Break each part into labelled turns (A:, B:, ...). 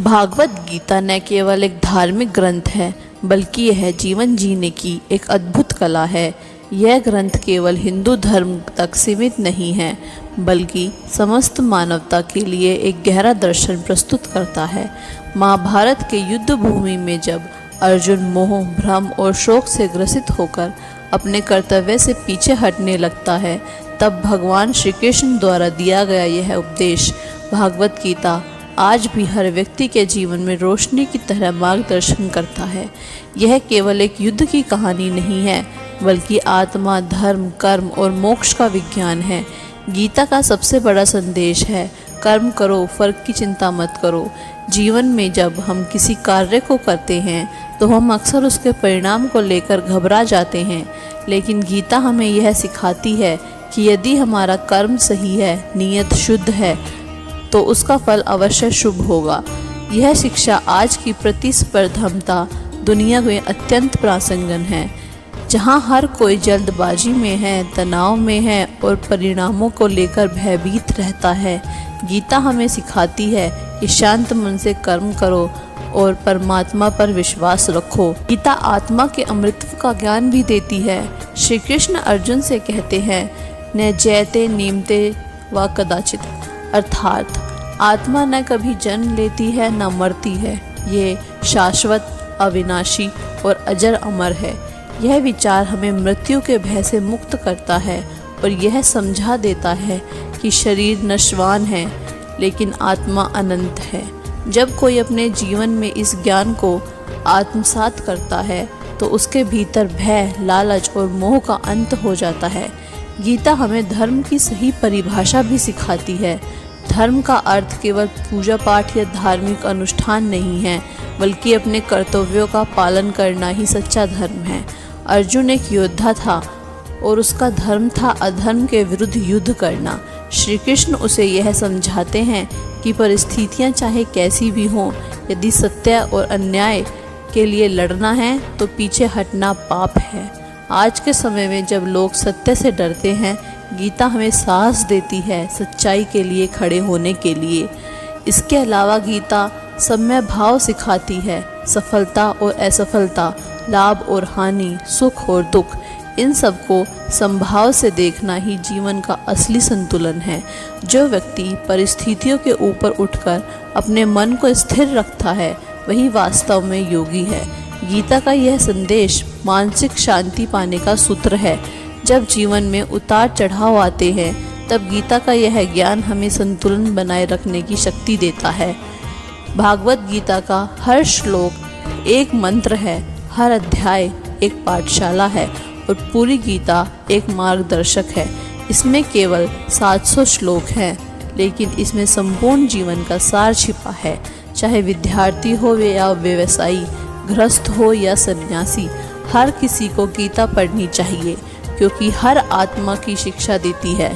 A: भागवत गीता न केवल एक धार्मिक ग्रंथ है, बल्कि यह जीवन जीने की एक अद्भुत कला है। यह ग्रंथ केवल हिंदू धर्म तक सीमित नहीं है, बल्कि समस्त मानवता के लिए एक गहरा दर्शन प्रस्तुत करता है। महाभारत के युद्ध भूमि में जब अर्जुन मोह, भ्रम और शोक से ग्रसित होकर अपने कर्तव्य से पीछे हटने लगता है, तब भगवान श्री कृष्ण द्वारा दिया गया यह उपदेश भागवत गीता आज भी हर व्यक्ति के जीवन में रोशनी की तरह मार्गदर्शन करता है। यह केवल एक युद्ध की कहानी नहीं है, बल्कि आत्मा, धर्म, कर्म और मोक्ष का विज्ञान है। गीता का सबसे बड़ा संदेश है, कर्म करो, फर्क की चिंता मत करो। जीवन में जब हम किसी कार्य को करते हैं तो हम अक्सर उसके परिणाम को लेकर घबरा जाते हैं, लेकिन गीता हमें यह सिखाती है कि यदि हमारा कर्म सही है, नीयत शुद्ध है, तो उसका फल अवश्य शुभ होगा। यह शिक्षा आज की प्रतिस्पर्धमता दुनिया में अत्यंत प्रासंगिक है, जहाँ हर कोई जल्दबाजी में है, तनाव में है और परिणामों को लेकर भयभीत रहता है। गीता हमें सिखाती है कि शांत मन से कर्म करो और परमात्मा पर विश्वास रखो। गीता आत्मा के अमृतत्व का ज्ञान भी देती है। श्री कृष्ण अर्जुन से कहते हैं, न जयते नीमते व कदाचित, अर्थात आत्मा न कभी जन्म लेती है न मरती है। ये शाश्वत, अविनाशी और अजर अमर है। यह विचार हमें मृत्यु के भय से मुक्त करता है और यह समझा देता है कि शरीर नश्वान है, लेकिन आत्मा अनंत है। जब कोई अपने जीवन में इस ज्ञान को आत्मसात करता है तो उसके भीतर भय, लालच और मोह का अंत हो जाता है। गीता हमें धर्म की सही परिभाषा भी सिखाती है। धर्म का अर्थ केवल पूजा पाठ या धार्मिक अनुष्ठान नहीं है, बल्कि अपने कर्तव्यों का पालन करना ही सच्चा धर्म है। अर्जुन एक योद्धा था और उसका धर्म था अधर्म के विरुद्ध युद्ध करना। श्री कृष्ण उसे यह समझाते हैं कि परिस्थितियां चाहे कैसी भी हों, यदि सत्य और अन्याय के लिए लड़ना है तो पीछे हटना पाप है। आज के समय में जब लोग सत्य से डरते हैं, गीता हमें साहस देती है सच्चाई के लिए खड़े होने के लिए। इसके अलावा गीता सम्य भाव सिखाती है। सफलता और असफलता, लाभ और हानि, सुख और दुख, इन सबको संभाव से देखना ही जीवन का असली संतुलन है। जो व्यक्ति परिस्थितियों के ऊपर उठकर अपने मन को स्थिर रखता है, वही वास्तव में योगी है। गीता का यह संदेश मानसिक शांति पाने का सूत्र है। जब जीवन में उतार चढ़ाव आते हैं, तब गीता का यह ज्ञान हमें संतुलन बनाए रखने की शक्ति देता है। भागवत गीता का हर श्लोक एक मंत्र है, हर अध्याय एक पाठशाला है और पूरी गीता एक मार्गदर्शक है। इसमें केवल 700 श्लोक हैं, लेकिन इसमें संपूर्ण जीवन का सार छिपा है। चाहे विद्यार्थी हो या व्यवसायी, गृहस्थ हो या सन्यासी, हर किसी को गीता पढ़नी चाहिए, क्योंकि हर आत्मा की शिक्षा देती है।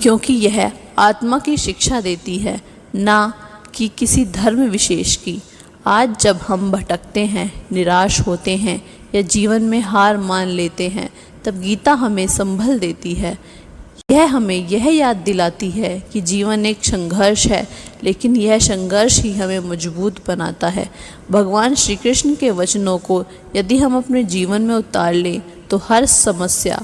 A: क्योंकि यह आत्मा की शिक्षा देती है, ना कि किसी धर्म विशेष की। आज जब हम भटकते हैं, निराश होते हैं या जीवन में हार मान लेते हैं, तब गीता हमें संभल देती है। यह हमें यह याद दिलाती है कि जीवन एक संघर्ष है, लेकिन यह संघर्ष ही हमें मजबूत बनाता है। भगवान श्री कृष्ण के वचनों को यदि हम अपने जीवन में उतार लें, तो हर समस्या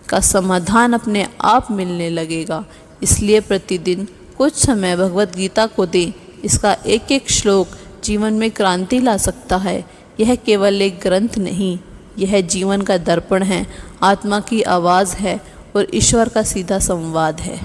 A: का समाधान अपने आप मिलने लगेगा। इसलिए प्रतिदिन कुछ समय भगवत गीता को दें। इसका एक एक श्लोक जीवन में क्रांति ला सकता है। यह केवल एक ग्रंथ नहीं, यह जीवन का दर्पण है, आत्मा की आवाज़ है और ईश्वर का सीधा संवाद है।